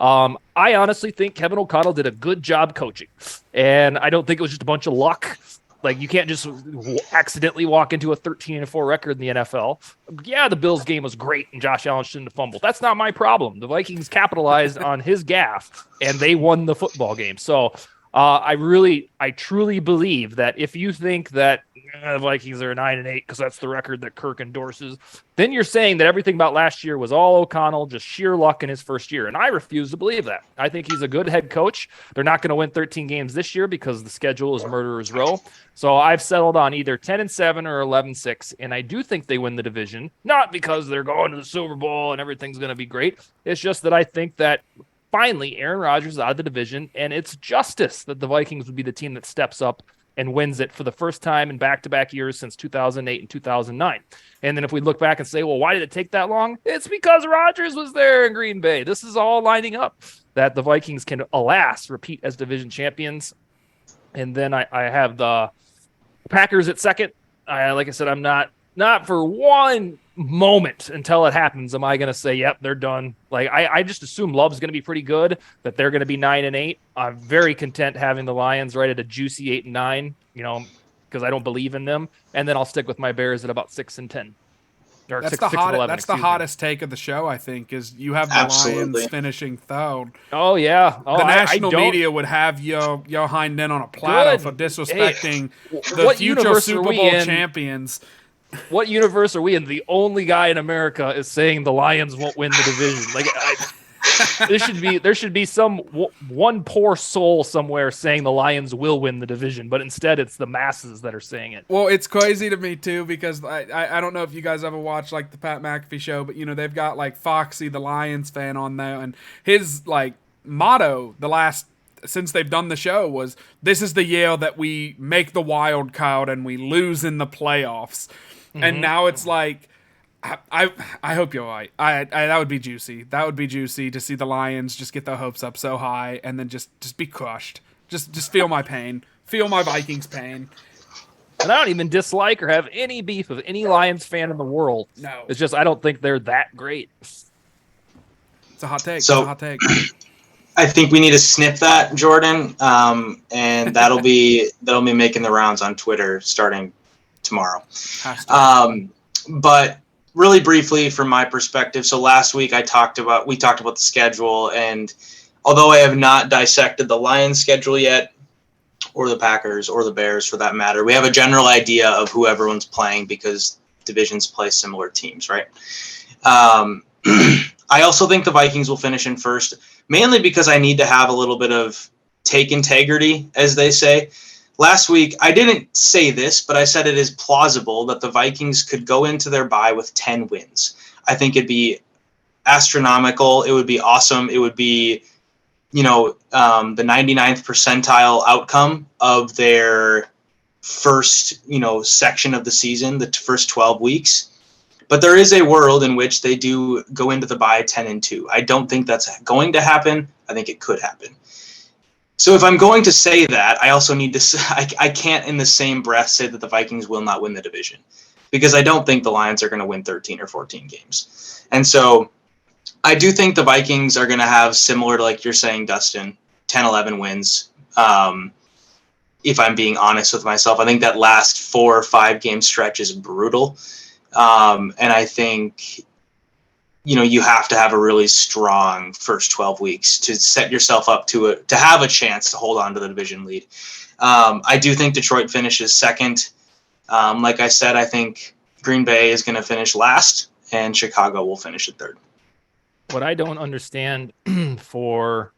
I honestly think Kevin O'Connell did a good job coaching, and I don't think it was just a bunch of luck. You can't just accidentally walk into a 13-4 record in the NFL. Yeah, the Bills game was great, and Josh Allen shouldn't have fumbled. That's not my problem. The Vikings capitalized on his gaffe, and they won the football game. So I truly believe that if you think that the Vikings are 9-8 because that's the record that Kirk endorses, then you're saying that everything about last year was all O'Connell, just sheer luck in his first year. And I refuse to believe that. I think he's a good head coach. They're not going to win 13 games this year because the schedule is murderer's row. So I've settled on either 10-7 or 11-6, and I do think they win the division, not because they're going to the Super Bowl and everything's going to be great. It's just that I think that finally Aaron Rodgers is out of the division, and it's justice that the Vikings would be the team that steps up and wins it for the first time in back-to-back years since 2008 and 2009. And then if we look back and say, well, why did it take that long? It's because Rodgers was there in Green Bay. This is all lining up that the Vikings can, alas, repeat as division champions. And then I have the Packers at second. Like I said, I'm not for one moment until it happens am I going to say, yep, they're done. Like I just assume Love's going to be pretty good, that they're going to be 9-8. I'm very content having the Lions right at a juicy 8-9, because I don't believe in them. And then I'll stick with my Bears at about 6-10. Or that's 6, the 6 11, that's the hottest take of the show, I think, is you have the Absolutely. Lions finishing third. Oh, yeah. The national media would have your hind end on a platter for disrespecting the future Super Bowl champions. What universe are we in? The only guy in America is saying the Lions won't win the division. Like, there should be some one poor soul somewhere saying the Lions will win the division, but instead it's the masses that are saying it. Well, it's crazy to me too, because I don't know if you guys ever watched like the Pat McAfee show, but they've got like Foxy, the Lions fan, on there, and his like motto since they've done the show was, "This is the year that we make the wild card and we lose in the playoffs." Mm-hmm. And now it's like, I hope you're right. That would be juicy. That would be juicy to see the Lions just get their hopes up so high and then just be crushed. Just feel my pain. Feel my Vikings pain. And I don't even dislike or have any beef with any Lions fan in the world. No. It's just I don't think they're that great. It's a hot take. So, it's a hot take. I think we need to snip that, Jordan, and that'll be making the rounds on Twitter starting tomorrow. But really briefly, from my perspective, so last week we talked about the schedule, and although I have not dissected the Lions schedule yet, or the Packers, or the Bears for that matter, we have a general idea of who everyone's playing because divisions play similar teams, right? I also think the Vikings will finish in first, mainly because I need to have a little bit of take integrity, as they say. Last week, I didn't say this, but I said it is plausible that the Vikings could go into their bye with 10 wins. I think it'd be astronomical. It would be awesome. It would be, the 99th percentile outcome of their first, section of the season, the first 12 weeks. But there is a world in which they do go into the bye 10-2. I don't think that's going to happen. I think it could happen. So if I'm going to say that, I also need to I can't in the same breath say that the Vikings will not win the division, because I don't think the Lions are going to win 13 or 14 games. And so I do think the Vikings are going to have, similar to like you're saying, Dustin, 10-11 wins. If I'm being honest with myself, I think that last 4 or 5 game stretch is brutal. And I think, you have to have a really strong first 12 weeks to set yourself up to have a chance to hold on to the division lead. I do think Detroit finishes second. Like I said, I think Green Bay is going to finish last, and Chicago will finish at third. What I don't understand for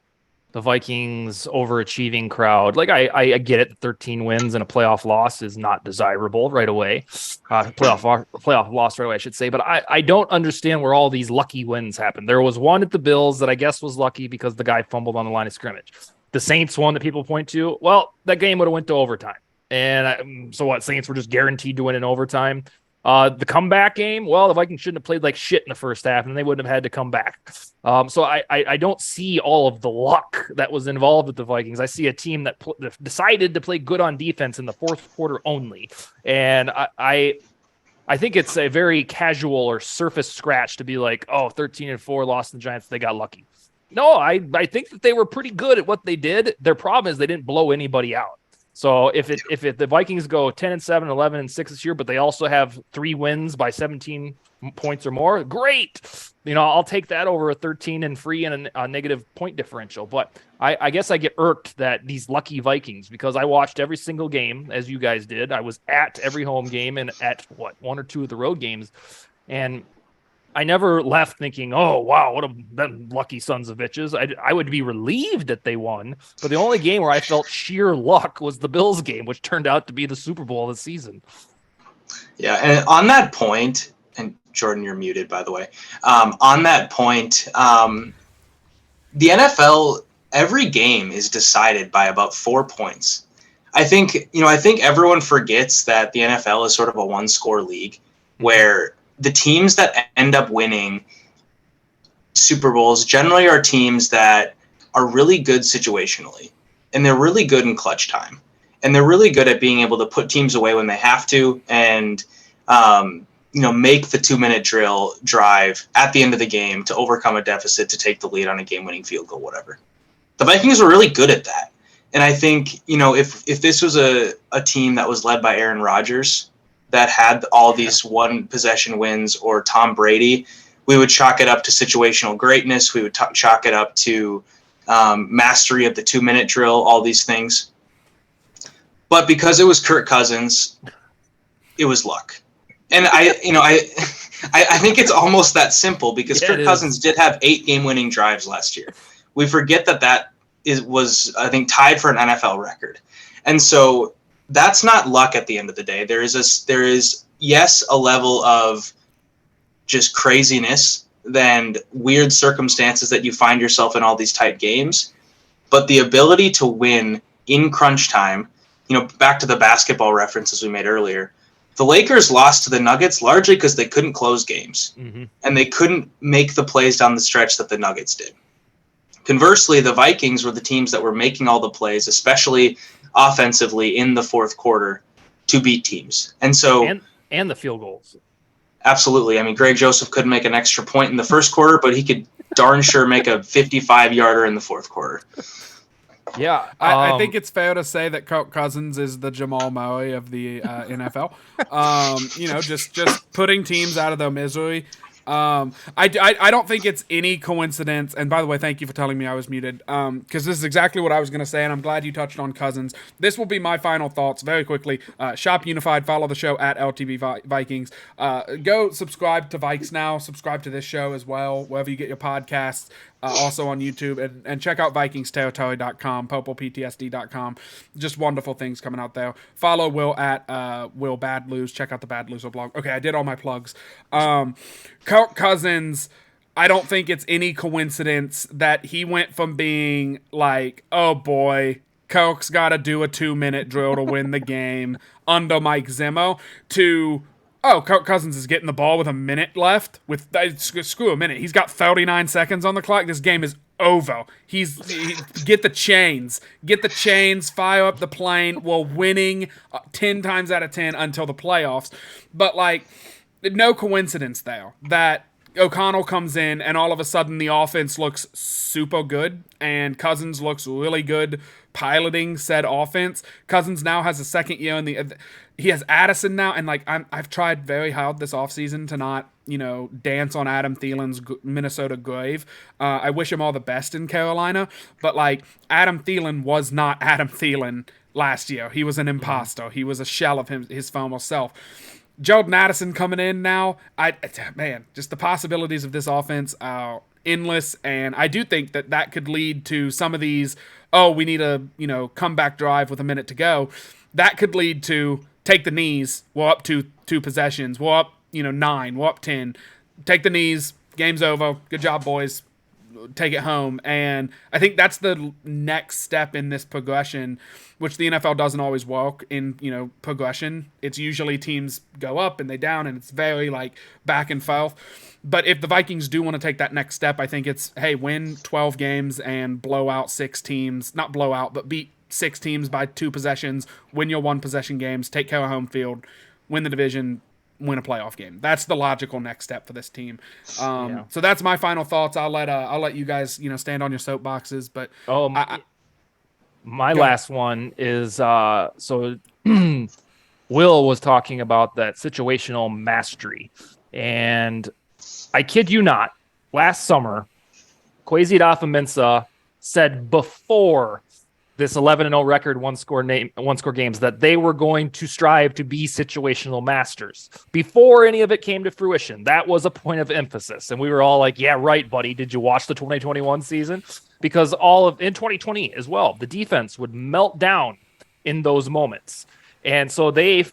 the Vikings overachieving crowd, like I get it, 13 wins and a playoff loss is not desirable right away. Playoff loss right away, I should say. But I don't understand where all these lucky wins happen. There was one at the Bills that I guess was lucky because the guy fumbled on the line of scrimmage. The Saints one that people point to, well, that game would have went to overtime. And so what? Saints were just guaranteed to win in overtime. The comeback game, well, the Vikings shouldn't have played like shit in the first half, and they wouldn't have had to come back. So I don't see all of the luck that was involved with the Vikings. I see a team that decided to play good on defense in the fourth quarter only. And I think it's a very casual or surface scratch to be like, 13-4 lost to the Giants, they got lucky. No, I think that they were pretty good at what they did. Their problem is they didn't blow anybody out. So if the Vikings go 10-7, 11-6 this year, but they also have 3 wins by 17 points or more, great. I'll take that over a 13-3 and a negative point differential. But I guess I get irked that these lucky Vikings, because I watched every single game as you guys did. I was at every home game and at 1 or 2 of the road games, and I never left thinking, oh, wow, what them lucky sons of bitches. I would be relieved that they won. But the only game where I felt sheer luck was the Bills game, which turned out to be the Super Bowl of the season. Yeah, and on that point, and Jordan, you're muted, by the way. On that point, the NFL, every game is decided by about 4 points. I think everyone forgets that the NFL is sort of a one-score league where the teams that end up winning Super Bowls generally are teams that are really good situationally, and they're really good in clutch time, and they're really good at being able to put teams away when they have to, and make the 2-minute drive at the end of the game to overcome a deficit to take the lead on a game-winning field goal, whatever. The Vikings were really good at that. And I think, if this was a team that was led by Aaron Rodgers, that had all these one-possession wins, or Tom Brady, we would chalk it up to situational greatness. We would chalk it up to mastery of the 2-minute drill, all these things. But because it was Kirk Cousins, it was luck. And I think it's almost that simple, because Kirk Cousins did have 8 game-winning drives last year. We forget that was, I think, tied for an NFL record. And so that's not luck at the end of the day. There is a level of just craziness and weird circumstances that you find yourself in all these tight games. But the ability to win in crunch time, back to the basketball references we made earlier, the Lakers lost to the Nuggets largely because they couldn't close games. Mm-hmm. And they couldn't make the plays down the stretch that the Nuggets did. Conversely, the Vikings were the teams that were making all the plays, especially offensively in the fourth quarter, to beat teams. And so, and the field goals. Absolutely. I mean, Greg Joseph couldn't make an extra point in the first quarter, but he could darn sure make a 55-yarder in the fourth quarter. Yeah, I think it's fair to say that Kirk Cousins is the Jamal Murray of the NFL. Just putting teams out of their misery. I don't think it's any coincidence. And by the way, thank you for telling me I was muted. Because this is exactly what I was going to say, and I'm glad you touched on Cousins. This will be my final thoughts very quickly. Shop Unified. Follow the show at LTV Vikings. Go subscribe to VikesNow. Subscribe to this show as well, wherever you get your podcasts. Also on YouTube, and check out VikingsTerritory.com, PurplePTSD.com. Just wonderful things coming out there. Follow Will at Will Bad Lose. Check out the Bad Loser blog. Okay, I did all my plugs. Kirk Cousins, I don't think it's any coincidence that he went from being like, oh boy, Kirk's got to do a 2-minute drill to win the game under Mike Zimmer, to Kirk Cousins is getting the ball with a minute left. Screw a minute. He's got 39 seconds on the clock. This game is over. Get the chains. Get the chains. Fire up the plane. We're winning 10 times out of 10 until the playoffs. But, no coincidence there that O'Connell comes in and all of a sudden the offense looks super good and Cousins looks really good piloting said offense. Cousins now has a second year he has Addison now, and I've tried very hard this offseason to not, dance on Adam Thielen's Minnesota grave. I wish him all the best in Carolina, but Adam Thielen was not Adam Thielen last year. He was an imposter. He was a shell of his former self. Jordan Addison coming in now, just the possibilities of this offense are endless, and I do think that could lead to some of these, we need a, comeback drive with a minute to go. That could lead to take the knees, we're up to 2 possessions, we're up, 9, we're up 10. Take the knees, game's over, good job, boys. Take it home. And I think that's the next step in this progression, which the NFL doesn't always work in, progression. It's usually teams go up and they down, and it's very back and forth. But if the Vikings do want to take that next step, I think it's, hey, win 12 games and blow out 6 teams. Not blow out, but beat 6 teams by 2 possessions, win your 1-possession games, take care of home field, win the division, win a playoff game. That's the logical next step for this team. So that's my final thoughts. I'll let you guys stand on your soapboxes. But my last one is so Will was talking about that situational mastery, and I kid you not, last summer, Kwesi Adofo-Mensah said before this 11-0 record, one-score games, that they were going to strive to be situational masters. Before any of it came to fruition, that was a point of emphasis. And we were all like, yeah, right, buddy. Did you watch the 2021 season? Because in 2020 as well, the defense would melt down in those moments. And so there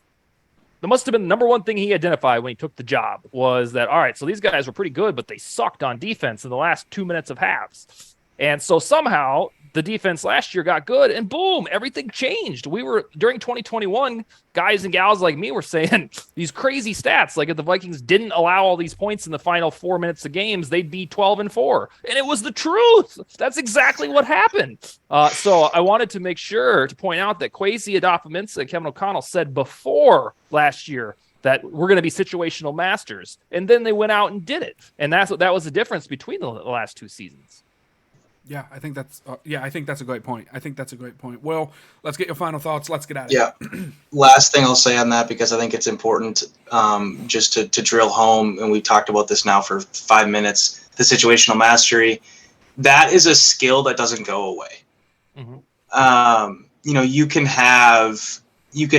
must have been the number one thing he identified when he took the job was that, all right, so these guys were pretty good, but they sucked on defense in the last 2 minutes of halves. And so somehow the defense last year got good, and boom, everything changed. We were, during 2021, guys and gals like me were saying these crazy stats. Like, if the Vikings didn't allow all these points in the final 4 minutes of games, they'd be 12-4. And it was the truth. That's exactly what happened. So I wanted to make sure to point out that Kwesi Adofo-Mensah and Kevin O'Connell said before last year that we're going to be situational masters. And then they went out and did it. And that was the difference between the last 2 seasons. Yeah, I think that's a great point. Well, let's get your final thoughts. Let's get at it. Yeah. Last thing I'll say on that, because I think it's important, just to drill home, and we've talked about this now for 5 minutes, the situational mastery, that is a skill that doesn't go away. Mm-hmm. You can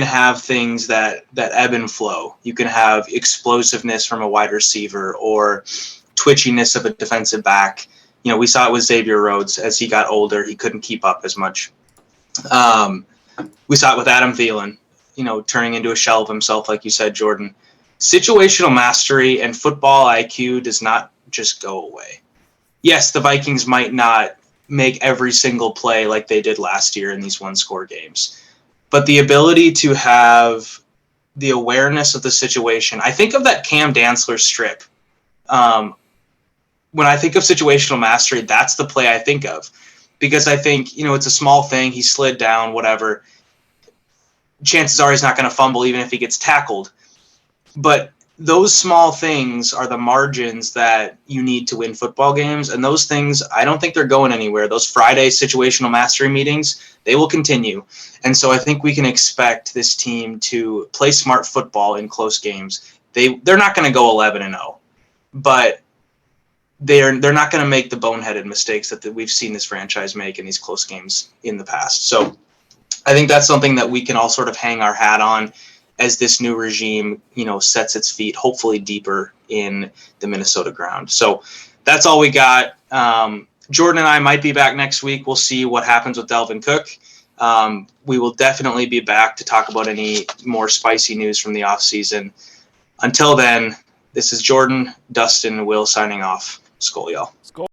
have things that ebb and flow. You can have explosiveness from a wide receiver or twitchiness of a defensive back. We saw it with Xavier Rhodes. As he got older, he couldn't keep up as much. We saw it with Adam Thielen, turning into a shell of himself, like you said, Jordan. Situational mastery and football IQ does not just go away. Yes, the Vikings might not make every single play like they did last year in these one-score games, but the ability to have the awareness of the situation. I think of that Cam Dantzler strip. When I think of situational mastery, that's the play I think of, because I think, it's a small thing. He slid down, whatever. Chances are he's not going to fumble even if he gets tackled. But those small things are the margins that you need to win football games. And those things, I don't think they're going anywhere. Those Friday situational mastery meetings, they will continue. And so I think we can expect this team to play smart football in close games. They're not going to go 11-0, but they're not going to make the boneheaded mistakes that we've seen this franchise make in these close games in the past. So I think that's something that we can all sort of hang our hat on as this new regime, sets its feet hopefully deeper in the Minnesota ground. So that's all we got. Jordan and I might be back next week. We'll see what happens with Dalvin Cook. We will definitely be back to talk about any more spicy news from the offseason. Until then, this is Jordan, Dustin, and Will signing off. Skol, y'all.